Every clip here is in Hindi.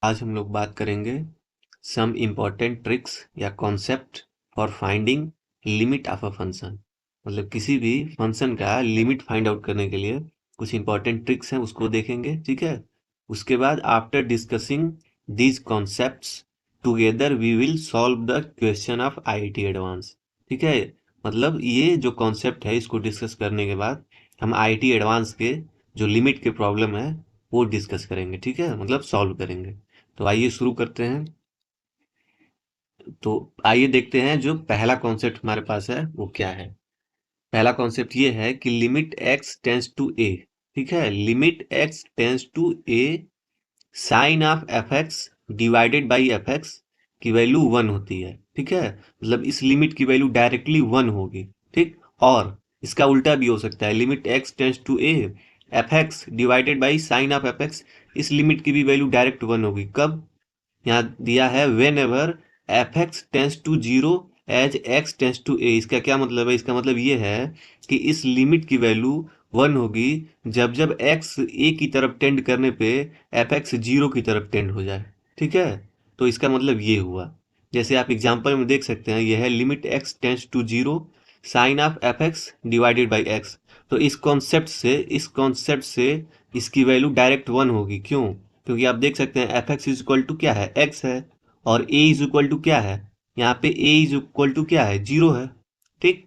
आज हम लोग बात करेंगे सम इम्पॉर्टेंट ट्रिक्स या concept for finding limit of a function. मतलब किसी भी फंक्शन का लिमिट फाइंड आउट करने के लिए कुछ इम्पॉर्टेंट ट्रिक्स हैं, उसको देखेंगे। ठीक है, उसके बाद after discussing these concepts together we will solve the question of IIT advance. ठीक है, मतलब ये जो कॉन्सेप्ट है इसको डिस्कस करने के बाद हम आईआईटी एडवांस के जो लिमिट के प्रॉब्लम है वो डिस्कस करेंगे। ठीक है, मतलब सॉल्व करेंगे। तो आइए शुरू करते हैं। तो आइए देखते हैं जो पहला कॉन्सेप्ट हमारे पास है वो क्या है। पहला कॉन्सेप्ट ये है कि limit x tends to a. ठीक है, limit x tends to a sine of f x divided by f x की वैल्यू 1 होती है। ठीक है, मतलब इस लिमिट की वैल्यू डायरेक्टली 1 होगी। ठीक, और इसका उल्टा भी हो सकता है, limit x tends to a f x divided by sine of f x, इस लिमिट की भी वैल्यू डायरेक्ट 1 होगी। कब? यहाँ दिया है whenever f x tends to zero as x tends to a. इसका क्या मतलब है? इसका मतलब ये है कि इस लिमिट की वैल्यू 1 होगी जब जब एक्स ए की तरफ टेंड करने पे एफ एक्स जीरो की तरफ टेंड हो जाए। ठीक है, तो इसका मतलब ये हुआ। जैसे आप एग्जाम्पल में देख सकते हैं, यह है limit x tends to zero sine of f x divided by x. तो इस कॉन्सेप्ट से इसकी वैल्यू डायरेक्ट 1 होगी। क्यों? क्योंकि आप देख सकते हैं f x is equal to क्या है? एक्स है। और ए इज इक्वल टू क्या है? यहाँ पे ए इज इक्वल टू क्या है? जीरो है। ठीक,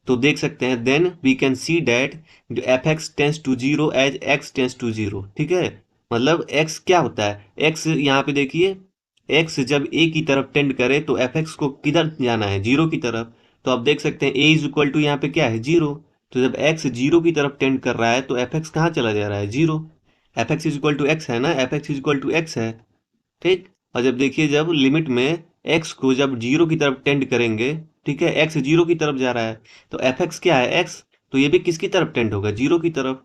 तो देख सकते हैं then we can see that f x tends to zero as x tends to zero. ठीक है, मतलब एक्स क्या होता है? एक्स यहाँ पे देखिए, एक्स जब ए की तरफ टेंड करे तो एफ एक्स को किधर जाना है? जीरो की तरफ। तो आप देख सकते हैं ए इज इक्वल टू यहाँ पे क्या है? जीरो। तो जब एक्स जीरो की तरफ टेंड कर रहा है तो एफ एक्स कहाँ चला जा रहा है? Zero. F x is equal to x है ना, f x is equal to x है। ठीक, और जब देखिए जब लिमिट में एक्स को जब जीरो की तरफ टेंड करेंगे, ठीक है, एक्स जीरो की तरफ जा रहा है तो एफ एक्स क्या है? एक्स। तो ये भी किसकी तरफ टेंड होगा? जीरो की तरफ।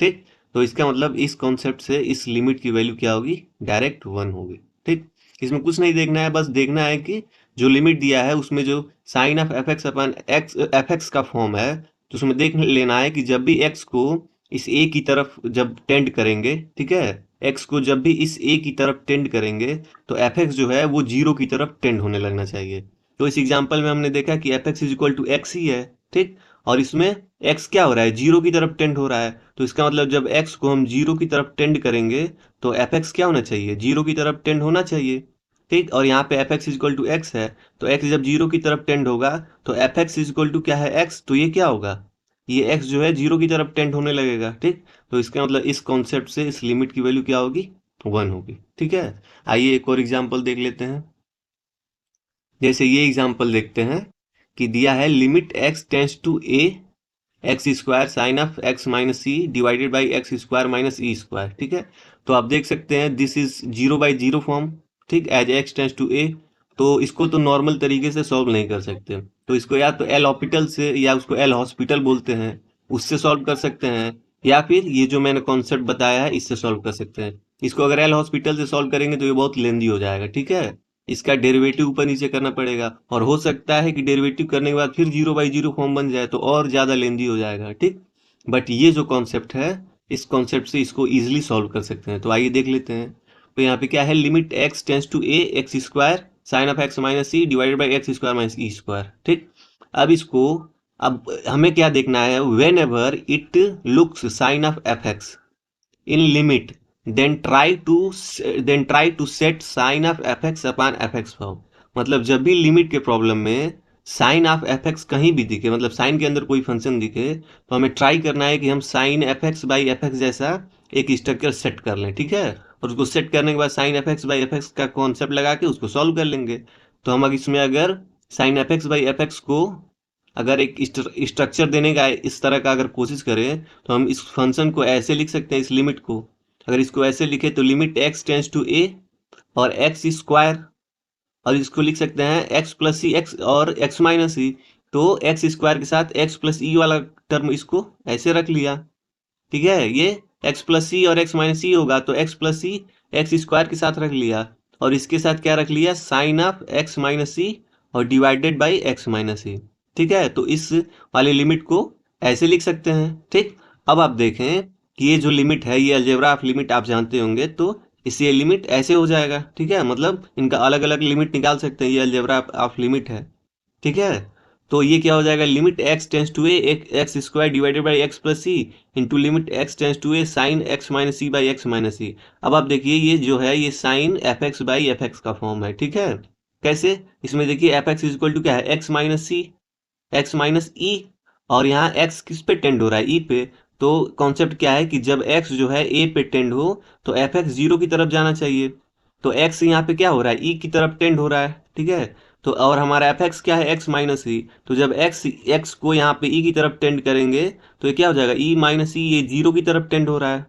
ठीक, तो इसका मतलब इस कॉन्सेप्ट से इस लिमिट की वैल्यू क्या होगी? डायरेक्ट 1 होगी। ठीक, इसमें कुछ नहीं देखना है, बस देखना है कि जो लिमिट दिया है उसमें जो sine of f x upon x f x का फॉर्म है, तो उसमें देख लेना है कि जब भी एक्स को इस ए की तरफ जब टेंड करेंगे, ठीक है, एक्स को जब भी इस ए की तरफ टेंड करेंगे तो एफ एक्स जो है वो जीरो की तरफ टेंड होने लगना चाहिए। तो इस एग्जाम्पल में हमने देखा कि f x is equal to x ही है। ठीक, और इसमें एक्स क्या हो रहा है? जीरो की तरफ टेंड हो रहा है। तो इसका मतलब जब एक्स को हम जीरो की तरफ टेंड करेंगे तो एफ एक्स क्या होना चाहिए? जीरो की तरफ टेंड होना चाहिए। ठीक, और यहाँ पे f x is equal to x है, तो एक्स जब जीरो की तरफ टेंड होगा तो एफ एक्स इजक्वल टू क्या है? एक्स। तो ये क्या होगा? ये एक्स जो है जीरो की तरफ टेंड होने लगेगा। ठीक, तो इसका मतलब इस कॉन्सेप्ट से इस लिमिट की वैल्यू क्या होगी? 1 होगी। ठीक है, आइए एक और एग्जाम्पल देख लेते हैं। जैसे ये एग्जाम्पल देखते हैं कि दिया है limit x tends to a x square sine of x minus c divided by x square minus e square. ठीक है, तो आप देख सकते हैं this is zero by zero form. ठीक, as x tends to a. तो इसको तो नॉर्मल तरीके से सॉल्व नहीं कर सकते, तो इसको या तो एल हॉस्पिटल से, या उसको एल हॉस्पिटल बोलते हैं, उससे सॉल्व कर सकते हैं, या फिर ये जो मैंने कॉन्सेप्ट बताया है इससे सॉल्व कर सकते हैं। इसको अगर एल हॉस्पिटल से सॉल्व करेंगे तो ये बहुत लेंदी हो जाएगा। ठीक है, इसका डेरिवेटिव ऊपर नीचे करना पड़ेगा, और हो सकता है कि डेरिवेटिव करने के बाद फिर जीरो बाई जीरो फॉर्म बन जाए तो और ज़्यादा लेंदी हो जाएगा। ठीक, बट ये जो कॉन्सेप्ट है इस कॉन्सेप्ट से इसको ईजिली सॉल्व कर सकते हैं। तो आइए देख लेते हैं। तो यहाँ पे क्या है? Limit x tends to a x square sine of x minus c divided by x square minus e square. ठीक, अब इसको, अब हमें क्या देखना है? Whenever it looks sine of f x in limit then try to set sin of fx upon fx form. मतलब जब भी लिमिट के प्रॉब्लम में साइन ऑफ एफ एक्स कहीं भी दिखे, मतलब साइन के अंदर कोई फंक्शन दिखे, तो हमें ट्राई करना है कि हम sine f x by f x जैसा एक स्ट्रक्चर सेट कर लें। ठीक है, और उसको सेट करने के बाद sine f x by f x का कॉन्सेप्ट लगा के उसको सॉल्व कर लेंगे। तो हम इसमें अगर sine f x by f x को अगर एक स्ट्रक्चर देने का इस तरह का अगर कोशिश करें तो हम इस फंक्शन को ऐसे लिख सकते हैं, इस लिमिट को अगर इसको ऐसे लिखे तो लिमिट एक्स टेंस टू ए और एक्स स्क्वायर, और इसको लिख सकते हैं एक्स प्लस सी एक्स और एक्स माइनस सी। तो एक्स स्क्वायर के साथ एक्स प्लस ई वाला टर्म इसको ऐसे रख लिया। ठीक है, ये एक्स प्लस सी और एक्स माइनस सी होगा, तो एक्स प्लस सी एक्स स्क्वायर के साथ रख लिया, और इसके साथ क्या रख लिया? साइन ऑफ एक्स माइनस सी और डिवाइडेड बाई एक्स माइनस सी। ठीक है, तो इस वाली लिमिट को ऐसे लिख सकते हैं। ठीक, अब आप देखें कि ये जो लिमिट है ये अलजेब्रा ऑफ लिमिट आप जानते होंगे, तो इससे ये लिमिट ऐसे हो जाएगा, ठीक है, मतलब इनका अलग अलग लिमिट निकाल सकते हैं, ये अलजेब्रा ऑफ लिमिट है, ठीक है। तो ये क्या हो जाएगा, limit x tends to a x square divided by x plus c into limit x tends to a sine x minus c by x minus c. अब आप देखिए ये जो है ये sine f x by f x का फॉर्म है, ठीक है। कैसे, इसमें देखिए f x is equal to क्या है, x minus c x minus e, और यहाँ एक्स किस पे टेंड हो रहा है, ई पे। तो कॉन्सेप्ट क्या है कि जब एक्स जो है ए पे टेंड हो तो एफ एक्स जीरो की तरफ जाना चाहिए। तो एक्स यहाँ पे क्या हो रहा है, ई की तरफ टेंड हो रहा है, ठीक है। तो और हमारा एफ एक्स क्या है, एक्स माइनस ई। तो जब एक्स एक्स को यहाँ पे ई की तरफ टेंड करेंगे तो ये क्या हो जाएगा, ई माइनस ई, ये जीरो की तरफ टेंड हो रहा है,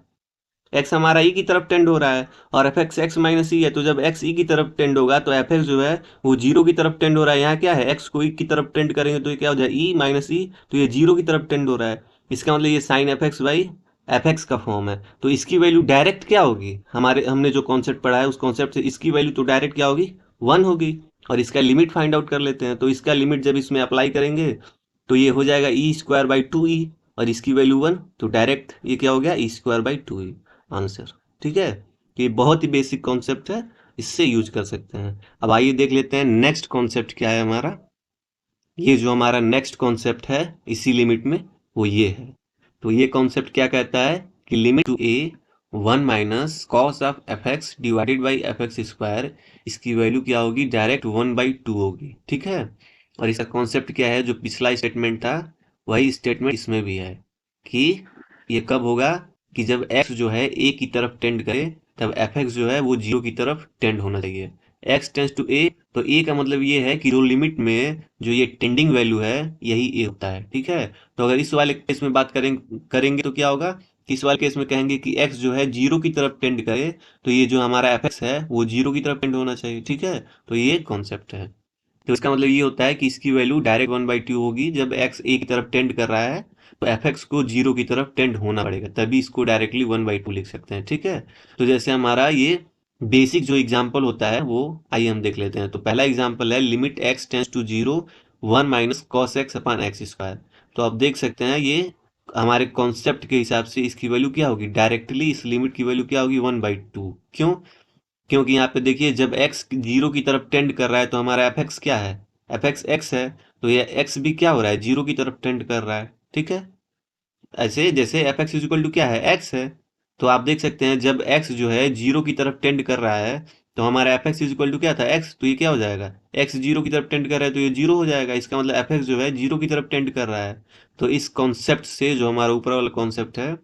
एक्स हमारा ई की तरफ टेंड हो रहा है, और एफ एक्स एक्स माइनस ई है। तो जब एक्स ई की तरफ टेंड होगा तो एफ एक्स जो है वो जीरो की तरफ टेंड हो रहा है। यहाँ क्या है, एक्स को ई की तरफ टेंड करेंगे तो ये क्या हो जाए, ई माइनस ई, तो ये जीरो की तरफ टेंड हो रहा है। इसका मतलब ये sine f x by f x का फॉर्म है। तो इसकी वैल्यू डायरेक्ट क्या होगी, हमारे हमने जो कॉन्सेप्ट पढ़ा है उस कॉन्सेप्ट से इसकी वैल्यू तो डायरेक्ट क्या होगी, वन होगी। और इसका लिमिट फाइंड आउट कर लेते हैं। तो इसका लिमिट जब इसमें अप्लाई करेंगे तो ये हो जाएगा ई स्क्वायर बाई टू ई, और इसकी वैल्यू वन, तो डायरेक्ट ये क्या हो गया, e square by two e answer, ठीक है। ये बहुत ही बेसिक कॉन्सेप्ट है, इससे यूज कर सकते हैं। अब आइए देख लेते हैं नेक्स्ट कॉन्सेप्ट क्या है हमारा। ये जो हमारा नेक्स्ट कॉन्सेप्ट है इसी लिमिट में, वो ये है। तो ये कॉन्सेप्ट क्या कहता है कि limit to a one minus cos of f x divided by f x square, इसकी वैल्यू क्या होगी, डायरेक्ट वन बाई टू होगी, ठीक है। और इसका कॉन्सेप्ट क्या है, जो पिछला स्टेटमेंट था वही स्टेटमेंट इसमें भी है, कि ये कब होगा कि जब x जो है a की तरफ टेंड करे तब fx जो है वो जीरो की तरफ टेंड होना चाहिए। x टेंड्स टू a, तो a का मतलब ये है कि जो लिमिट में जो ये टेंडिंग वैल्यू है यही a होता है, ठीक है। तो अगर इस वाले केस में बात करेंगे तो क्या होगा कि इस वाले केस में कहेंगे कि x जो है जीरो की तरफ टेंड करे तो ये जो हमारा fx है वो जीरो की तरफ टेंड होना चाहिए, ठीक है। तो ये कॉन्सेप्ट है। तो इसका मतलब ये होता है कि इसकी value direct one by two होगी। जब एक्स ए की तरफ टेंड कर रहा है तो एफ एक्स को जीरो की तरफ टेंड होना पड़ेगा, तभी इसको डायरेक्टली वन बाई टू लिख सकते हैं, ठीक है। तो जैसे हमारा ये बेसिक जो एग्जाम्पल होता है वो आइए हम देख लेते हैं। तो पहला एग्जाम्पल है limit x tends to zero one minus cos x upon x square. तो आप देख सकते हैं ये हमारे कॉन्सेप्ट के हिसाब से इसकी वैल्यू क्या होगी, डायरेक्टली इस लिमिट की वैल्यू क्या होगी, वन बाई टू। क्यों, क्योंकि यहाँ पे देखिए जब x जीरो की तरफ टेंड कर रहा है तो हमारा एफ एक्स क्या है, एफ एक्स एक्स है, तो ये x भी क्या हो रहा है, जीरो की तरफ टेंड कर रहा है, ठीक है। ऐसे जैसे एफ एक्स इक्वल टू क्या है, x है, तो आप देख सकते हैं जब x जो है जीरो की तरफ टेंड कर रहा है तो हमारा एफ एक्स इक्वल टू क्या था, x, तो ये क्या हो जाएगा, x जीरो की तरफ टेंड कर रहा है तो ये जीरो हो जाएगा। इसका मतलब एफ एक्स जो है जीरो की तरफ टेंड कर रहा है। तो इस कॉन्सेप्ट से जो हमारा ऊपर वाला कॉन्सेप्ट है,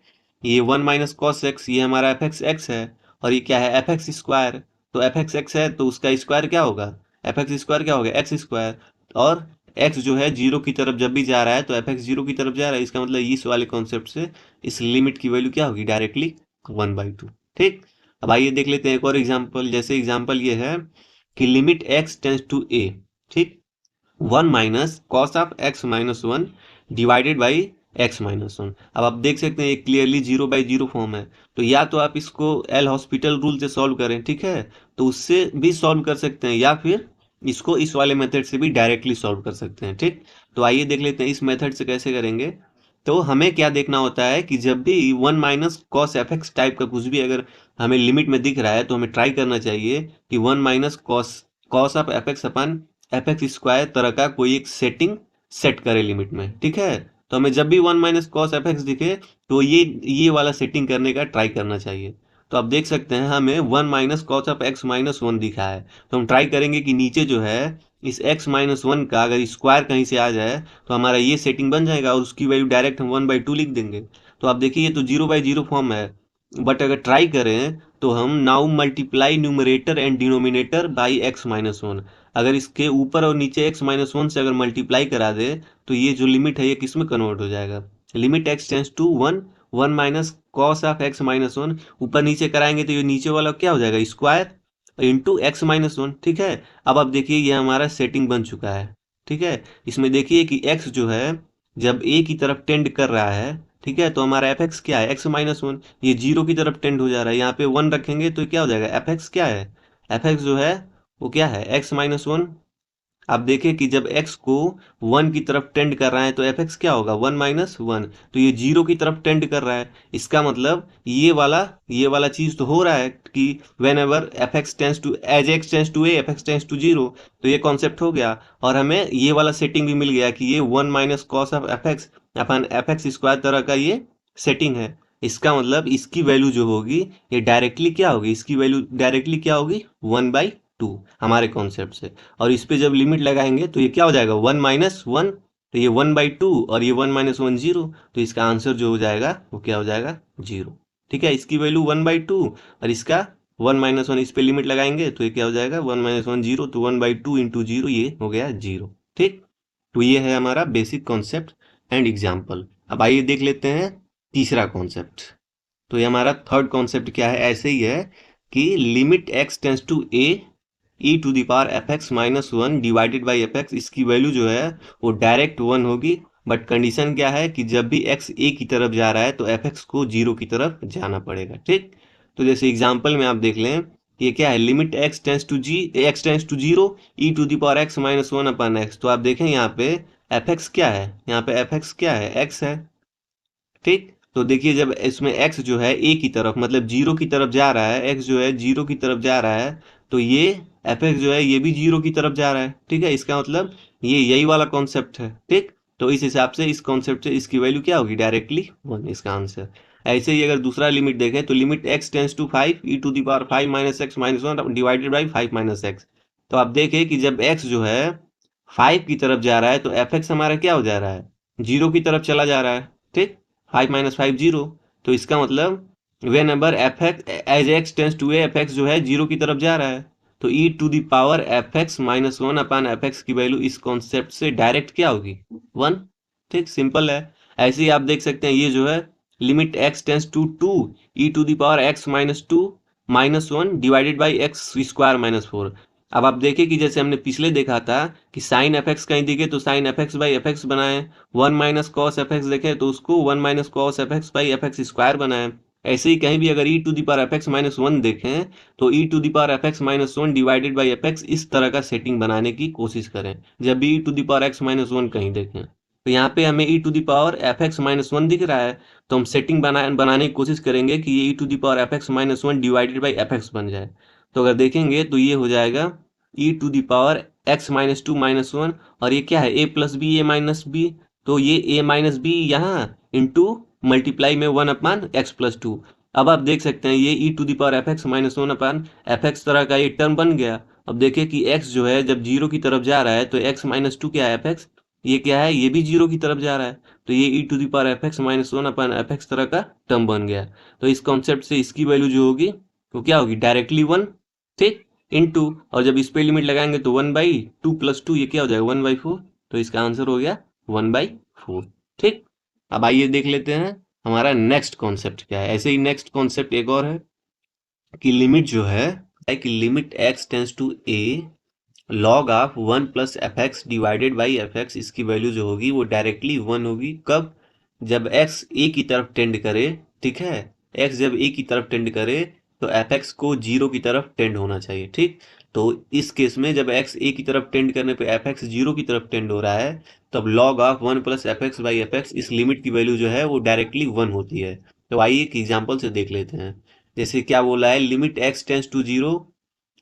ये वन माइनस कॉस एक्स, ये हमारा एफ एक्स एक्स है, और ये क्या है, एफ एक्स स्क्वायर। तो एफ एक्स एक्स है तो उसका स्क्वायर क्या होगा, एफ एक्स स्क्वायर क्या होगा, एक्स स्क्वायर। और एक्स जो है जीरो की तरफ जब भी जा रहा है तो एफ एक्स जीरो की तरफ जा रहा है, इसका मतलब इस वाले कॉन्सेप्ट से इस लिमिट की वैल्यू क्या होगी, डायरेक्टली वन बाई टू, ठीक। अब आइए देख लेते हैं एक और एग्जाम्पल। जैसे एग्जाम्पल ये है कि limit x tends to a, ठीक, one minus cos of x minus one divided by x minus one. अब आप देख सकते हैं ये clearly zero by zero form है। तो या तो आप इसको एल हॉस्पिटल रूल से सॉल्व करें, ठीक है, तो उससे भी सॉल्व कर सकते हैं, या फिर इसको इस वाले मेथड से भी डायरेक्टली सॉल्व कर सकते हैं, ठीक। तो आइए देख लेते हैं इस मेथड से कैसे करेंगे। तो हमें क्या देखना होता है कि जब भी one minus cos f x type का कुछ भी अगर हमें लिमिट में दिख रहा है तो हमें ट्राई करना चाहिए कि one minus cos cos of f x upon F x square तरह का कोई एक सेटिंग सेट करे लिमिट में, ठीक है। तो हमें जब भी one minus cos f x दिखे तो ये वाला सेटिंग करने का ट्राई करना चाहिए। तो आप देख सकते हैं हमें one minus cos of x minus one दिखा है, तो हम ट्राई करेंगे कि नीचे जो है इस x माइनस वन का अगर स्क्वायर कहीं से आ जाए तो हमारा ये सेटिंग बन जाएगा और उसकी वैल्यू डायरेक्ट हम वन बाई टू लिख देंगे। तो आप देखिए ये तो जीरो बाई जीरो फॉर्म है, बट अगर ट्राई करें तो हम now multiply numerator and denominator by x minus one, अगर इसके ऊपर और नीचे एक्स माइनस वन से अगर मल्टीप्लाई करा दे तो ये जो लिमिट है ये किस में कन्वर्ट हो जाएगा, limit x tends to one one minus cos of x minus one, ऊपर नीचे कराएंगे तो ये नीचे वाला क्या हो जाएगा, square into x minus one, ठीक है। अब आप देखिए ये हमारा सेटिंग बन चुका है, ठीक है। इसमें देखिए कि x जो है जब a की तरफ टेंड कर रहा है, ठीक है, तो हमारा एफ एक्स क्या है, एक्स माइनस वन, ये जीरो की तरफ टेंड हो जा रहा है, यहाँ पे वन रखेंगे तो क्या हो जाएगा, एफ एक्स क्या है, एफ एक्स जो है वो क्या है, एक्स माइनस वन आप देखें कि जब x को 1 की तरफ टेंड कर रहा है तो एफ एक्स क्या होगा, 1 माइनस 1। तो ये 0 की तरफ टेंड कर रहा है, इसका मतलब ये वाला चीज तो हो रहा है कि whenever f x tends to as x tends to a f x tends to 0। तो ये कॉन्सेप्ट हो गया, और हमें ये वाला सेटिंग भी मिल गया कि ये 1 minus cos of f x upon F x square तरह का ये सेटिंग है। इसका मतलब इसकी वैल्यू जो होगी ये डायरेक्टली क्या होगी, इसकी वैल्यू डायरेक्टली क्या होगी, 1/2 हमारे कॉन्सेप्ट से। और इस पे जब लिमिट लगाएंगे तो ये क्या हो जाएगा, 1 - 1। तो ये 1/2 और ये 1 - 1 0। तो इसका आंसर जो हो जाएगा वो क्या हो जाएगा, 0। ठीक है, इसकी वैल्यू 1/2 और इसका 1 - 1, इस पे लिमिट लगाएंगे तो ये क्या हो जाएगा, 1 - 1 0। तो 1/2 इंटू 0 ये हो गया 0। ठीक, तो ये है हमारा बेसिक कॉन्सेप्ट एंड एग्जाम्पल। अब आइए देख लेते हैं तीसरा कॉन्सेप्ट। तो ये हमारा थर्ड कॉन्सेप्ट क्या है, ऐसे ही है कि limit x tends to a e to the power f x minus 1 divided by f x, इसकी वैल्यू जो है वो डायरेक्ट 1 होगी। बट कंडीशन क्या है कि जब भी x a की तरफ जा रहा है तो एफ एक्स को 0 की तरफ जाना पड़ेगा। ठीक, तो जैसे एग्जाम्पल में आप देख लें, ये क्या है, limit x tends to 0 e to the power x minus 1 upon x। तो आप देखें यहाँ पे एफ एक्स क्या है, यहाँ पे एफ एक्स क्या है, x है। ठीक, तो देखिए जब इसमें x जो है a की तरफ मतलब 0 की तरफ जा रहा है, x जो है 0 की तरफ जा रहा है, तो ये एफ एक्स जो है ये भी 0 की तरफ जा रहा है। ठीक है, इसका मतलब ये यही वाला कॉन्सेप्ट है। ठीक, तो इस हिसाब से इस कॉन्सेप्ट से इसकी वैल्यू क्या होगी, डायरेक्टली 1 इसका आंसर। ऐसे ही अगर दूसरा लिमिट देखें तो limit x tends to 5 e to the power 5 minus x minus 1 divided by 5 minus x. तो आप देखें कि जब x जो है 5 की तरफ जा रहा है तो एफ एक्स हमारा क्या हो जा रहा है, 0 की तरफ चला जा रहा है। ठीक, 5 - 5 0। तो इसका मतलब whenever f x as x tends to f x जो है 0 की तरफ जा रहा है, तो e to the power f x minus 1 upon f x की वैल्यू इस कॉन्सेप्ट से डायरेक्ट क्या होगी, 1। ठीक, सिंपल है। ऐसे ही आप देख सकते हैं ये जो है limit x tends to 2 e to the power x minus 2 minus 1 divided by x square minus 4। अब आप देखें कि जैसे हमने पिछले देखा था कि साइन एफ एक्स कहीं दिखे तो sine f x by f x बनाए, 1 माइनस कॉस एफ एक्स देखे तो उसको 1 minus cos f x by f x square बनाए। ऐसे ही कहीं भी अगर e to the power f x minus 1 देखें तो e to the power f x minus 1 divided by f x इस तरह का सेटिंग बनाने की कोशिश करें जब भी e to the power x minus 1 कहीं देखें। तो यहाँ पे हमें e to the power f x minus 1 दिख रहा है, तो हम सेटिंग बनाने की कोशिश करेंगे कि ये e to the power f x minus 1 divided by f x बन जाए। तो अगर देखेंगे तो ये हो जाएगा e to the power x minus 2 minus 1, और ये क्या है, a plus b a minus b. तो ये ए माइनस बी यहाँ इंटू मल्टीप्लाई में 1 अपान एक्स प्लस 2। अब आप देख सकते हैं ये e to the power f x minus 1 upon f x तरह का ये टर्म बन गया। अब देखिए कि x जो है जब 0 की तरफ जा रहा है तो x माइनस 2 क्या है, एफ एक्स, ये क्या है, ये भी 0 की तरफ जा रहा है। तो ये e to the power f x minus 1 upon f x तरह का टर्म बन गया। तो इस कॉन्सेप्ट से इसकी वैल्यू जो होगी वो क्या होगी, डायरेक्टली 1। ठीक, इनटू, और जब इस पे लिमिट लगाएंगे तो 1/2 प्लस 2 ये क्या हो जाएगा, 1/4। तो इसका आंसर हो गया 1/4। ठीक, अब आइए देख लेते हैं हमारा नेक्स्ट कॉन्सेप्ट क्या है। ऐसे ही नेक्स्ट कॉन्सेप्ट एक और है कि लिमिट जो है कि limit x tends to a log of 1 plus f x divided by f x, इसकी वैल्यू जो होगी वो डायरेक्टली 1 होगी। कब, जब x a की तरफ टेंड करे। ठीक है, x जब a की तरफ टेंड करे तो एफ एक्स को 0 की तरफ टेंड होना चाहिए। ठीक, तो इस केस में जब x a की तरफ टेंड करने पे एफ एक्स 0 की तरफ टेंड हो रहा है, तब log of 1 plus f x by f x इस लिमिट की वैल्यू जो है वो डायरेक्टली 1 होती है। तो आइए एक एग्जाम्पल से देख लेते हैं। जैसे क्या बोला है, limit x tends to 0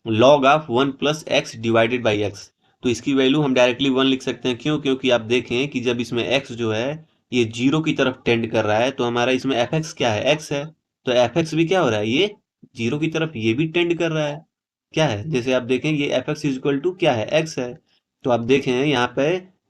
log of 1 plus x divided by x. तो इसकी वैल्यू हम डायरेक्टली 1 लिख सकते हैं। क्यों, क्योंकि आप देखें कि जब इसमें x जो है ये 0 की तरफ टेंड कर रहा है तो हमारा इसमें एफ एक्स क्या है, x है। तो एफ एक्स भी क्या हो रहा है, ये 0 की तरफ ये भी टेंड कर रहा है। क्या है, जैसे आप देखें ये f x is equal to क्या है, x है। तो आप देखें यहाँ पे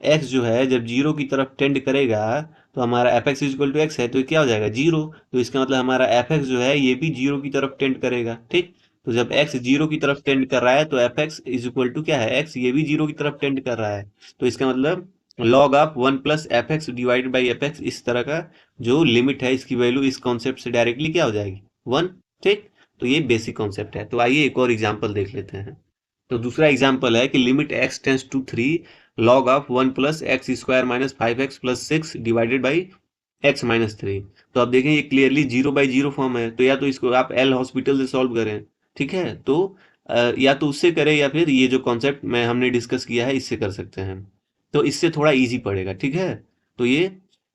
x जो है जब 0 की तरफ टेंड करेगा तो हमारा f x is equal to x है, तो ये क्या हो जाएगा, 0। तो इसका मतलब हमारा एफ एक्स जो है ये भी 0 की तरफ टेंड करेगा। ठीक, तो जब x 0 की तरफ टेंड कर रहा है तो f x is equal to क्या है, x ये भी 0 की तरफ टेंड कर रहा है। तो इसका मतलब log of 1 plus f x divide by f x इस तरह का जो लिमिट है इसकी वैल्यू इस कॉन्सेप्ट से डायरेक्टली क्या हो जाएगी, 1। ठीक, तो ये बेसिक कॉन्सेप्ट है। तो आइए एक और एग्जाम्पल देख लेते हैं। तो दूसरा एग्जाम्पल है कि limit x tends to 3 log of 1 plus x square minus 5x plus 6 divided by x minus 3। तो आप देखें ये क्लियरली 0/0 फॉर्म है, तो या तो इसको आप एल हॉस्पिटल से सॉल्व करें। ठीक है, तो या तो उससे करें या फिर ये जो कॉन्सेप्ट में हमने डिस्कस किया है इससे कर सकते हैं, तो इससे थोड़ा इजी पड़ेगा, ठीक है। तो ये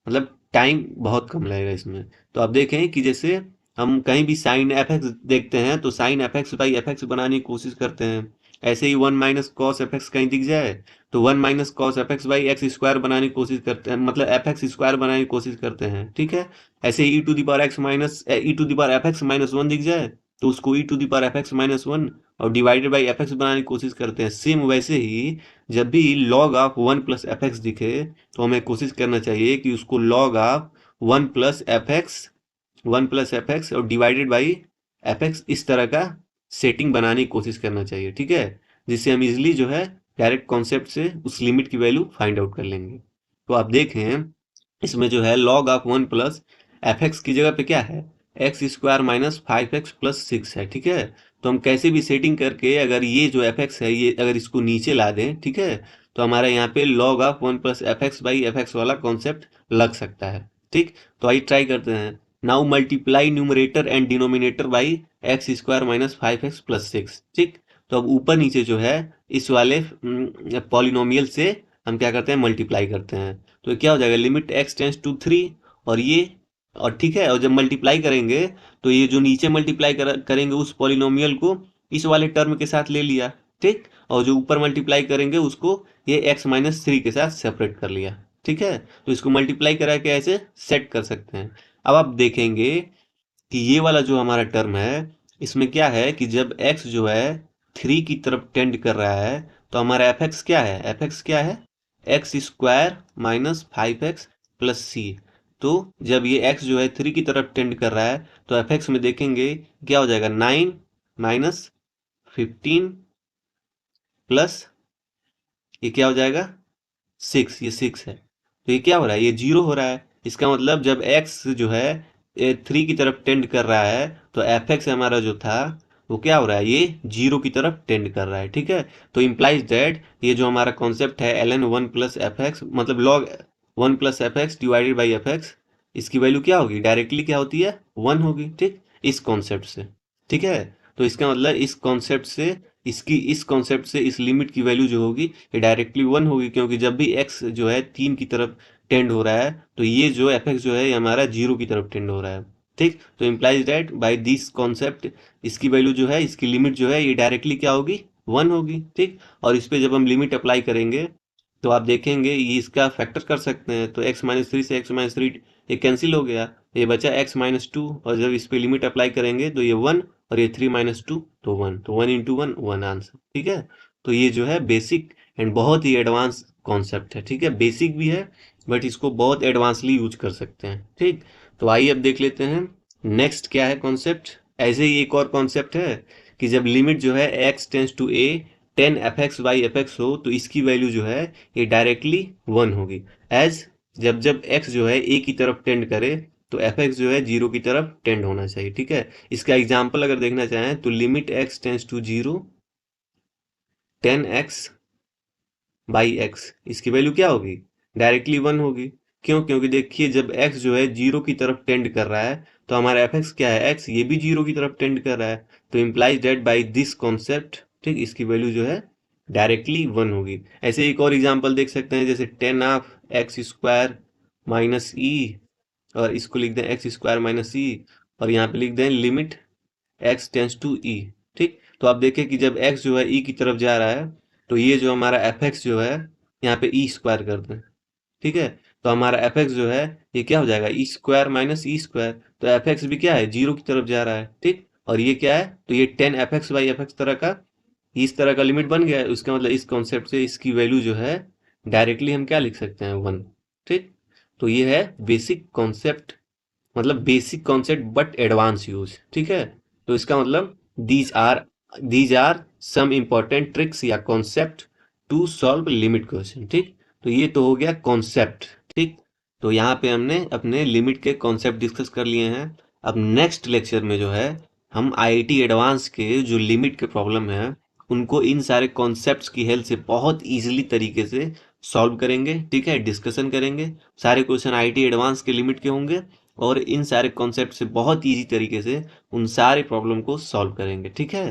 मतलब टाइम बहुत कम लगेगा इसमें। तो आप देखें कि जैसे हम कहीं भी साइन एफ एक्स देखते हैं तो sine f x by f x बनाने की कोशिश करते हैं। ऐसे ही one minus cos f x कहीं दिख जाए तो one minus cos f x by x square बनाने की कोशिश करते हैं, मतलब एफ एक्स स्क्वायर बनाने की कोशिश करते हैं, ठीक है। ऐसे ही e to the power x minus e to the power f x minus one दिख जाए तो उसको e to the power f x minus one और डिवाइडेड बाई एफ एक्स बनाने की कोशिश करते हैं। सेम वैसे ही जब भी log of one plus f x दिखे तो हमें कोशिश करना चाहिए कि उसको log of one plus f x और डिवाइडेड बाई एफ एक्स इस तरह का सेटिंग बनाने की कोशिश करना चाहिए, ठीक है। जिससे हम इजिली जो है डायरेक्ट कॉन्सेप्ट से उस लिमिट की वैल्यू फाइंड आउट कर लेंगे। तो आप देखें इसमें जो है log of one plus f x की जगह पे क्या है, x square minus five x plus six है, ठीक है। तो हम कैसे भी सेटिंग करके अगर ये जो एफ एक्स है ये अगर इसको नीचे ला दें, ठीक है, तो हमारा यहाँ पे log of one plus f x by f x वाला कॉन्सेप्ट लग सकता है, ठीक। तो आइए ट्राई करते हैं। Now multiply numerator and denominator by x square minus five x plus six, ठीक। तो अब ऊपर नीचे जो है इस वाले पॉलिनोमियल से हम क्या करते हैं, मल्टीप्लाई करते हैं। तो क्या हो जाएगा, limit x tends to three और ये, और ठीक है, और जब मल्टीप्लाई करेंगे तो ये जो नीचे मल्टीप्लाई करेंगे उस पॉलिनोमियल को इस वाले टर्म के साथ ले लिया, ठीक। और जो ऊपर मल्टीप्लाई करेंगे उसको ये एक्स माइनस थ्री के साथ सेपरेट कर लिया, ठीक है। तो इसको मल्टीप्लाई करा के ऐसे सेट कर सकते हैं। अब आप देखेंगे कि ये वाला जो हमारा टर्म है इसमें क्या है कि जब x जो है थ्री की तरफ टेंड कर रहा है तो हमारा एफ एक्स क्या है, एफ एक्स क्या है, x square minus five x plus c. तो जब ये x जो है थ्री की तरफ टेंड कर रहा है तो एफ एक्स में देखेंगे क्या हो जाएगा, नाइन माइनस फिफ्टीन प्लस ये क्या हो जाएगा, सिक्स, ये सिक्स है। तो ये क्या हो रहा है, ये जीरो हो रहा है। इसका मतलब जब एक्स जो है थ्री की तरफ टेंड कर रहा है तो एफ एक्स हमारा जो था वो क्या हो रहा है, ये जीरो की तरफ टेंड कर रहा है, ठीक है। तो इम्प्लाइज दैट ये जो हमारा कॉन्सेप्ट है l n one plus f x मतलब log one plus f x divided by f x, इसकी वैल्यू क्या होगी, डायरेक्टली क्या होती है, वन होगी, ठीक, इस कॉन्सेप्ट से, ठीक है। तो इसका मतलब इस कॉन्सेप्ट से इस कॉन्सेप्ट से इस लिमिट की वैल्यू जो होगी ये डायरेक्टली वन होगी, क्योंकि जब भी एक्स जो है तीन की तरफ टेंड हो रहा है तो ये जो एफ एक्स जो है ये हमारा जीरो की तरफ टेंड हो रहा है, ठीक। तो implies that by this concept इसकी वैल्यू जो है इसकी लिमिट जो है ये डायरेक्टली क्या होगी, वन होगी, ठीक। और इस पे जब हम लिमिट अप्लाई करेंगे तो आप देखेंगे ये इसका फैक्टर कर सकते हैं, तो एक्स माइनस थ्री से एक्स माइनस थ्री ये कैंसिल हो गया, ये बचा एक्स माइनस टू, और जब इस पे लिमिट अप्लाई करेंगे तो ये वन और ये थ्री माइनस टू तो वन, तो one into one one answer, ठीक है। तो ये जो है बेसिक एंड बहुत ही एडवांस कॉन्सेप्ट है, ठीक है, बेसिक भी है बट इसको बहुत एडवांसली यूज कर सकते हैं, ठीक। तो आइए अब देख लेते हैं नेक्स्ट क्या है कॉन्सेप्ट। ऐसे ही एक और कॉन्सेप्ट है कि जब लिमिट जो है x tends to a tan f x by f x हो तो इसकी वैल्यू जो है ये डायरेक्टली वन होगी। एज जब जब एक्स जो है ए की तरफ टेंड करे तो एफ एक्स जो है जीरो की तरफ टेंड होना चाहिए, ठीक है। इसका एग्जाम्पल अगर देखना चाहें तो limit x tends to zero tan x by x इसकी वैल्यू क्या होगी, डायरेक्टली वन होगी। क्यों, क्योंकि देखिए जब x जो है जीरो की तरफ टेंड कर रहा है तो हमारा एफ एक्स क्या है, x ये भी जीरो की तरफ टेंड कर रहा है। तो implies that by this concept, ठीक, इसकी वैल्यू जो है डायरेक्टली वन होगी। ऐसे एक और एग्जांपल देख सकते हैं जैसे tan of x square minus e, और इसको लिख दें एक्स स्क्वायर माइनस ई, और यहाँ पे लिख दें लिमिट एक्स टेंस टू ई, ठीक। तो आप देखें कि जब x जो है e की तरफ जा रहा है तो ये जो हमारा एफ एक्स जो है यहाँ पे ई स्क्वायर कर दें, ठीक है। तो हमारा एफ एक्स जो है ये क्या हो जाएगा, E square minus e square, तो एफ एक्स भी क्या है, जीरो की तरफ जा रहा है, ठीक। और ये क्या है, तो ये ten f x by f x तरह का इस तरह का लिमिट बन गया है। उसका मतलब इस कॉन्सेप्ट से इसकी वैल्यू जो है डायरेक्टली हम क्या लिख सकते हैं, वन, ठीक। तो ये है बेसिक कॉन्सेप्ट, मतलब basic concept but advance use, ठीक है। तो इसका मतलब these are these are some important tricks या concept to solve limit question, ठीक। तो ये तो हो गया कॉन्सेप्ट, ठीक। तो यहाँ पे हमने अपने लिमिट के कॉन्सेप्ट डिस्कस कर लिए हैं। अब नेक्स्ट लेक्चर में जो है हम आईआईटी एडवांस के जो लिमिट के प्रॉब्लम है उनको इन सारे कॉन्सेप्ट्स की हेल्प से बहुत इजीली तरीके से सॉल्व करेंगे, ठीक है, डिस्कशन करेंगे। सारे क्वेश्चन आईआईटी एडवांस के लिमिट के होंगे और इन सारे कॉन्सेप्ट से बहुत इजी तरीके से उन सारे प्रॉब्लम को सॉल्व करेंगे, ठीक है।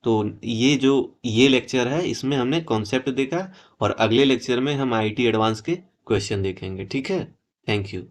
तो ये लेक्चर है, इसमें हमने कॉन्सेप्ट देखा और अगले लेक्चर में हम आईटी एडवांस के क्वेश्चन देखेंगे। ठीक है, थैंक यू।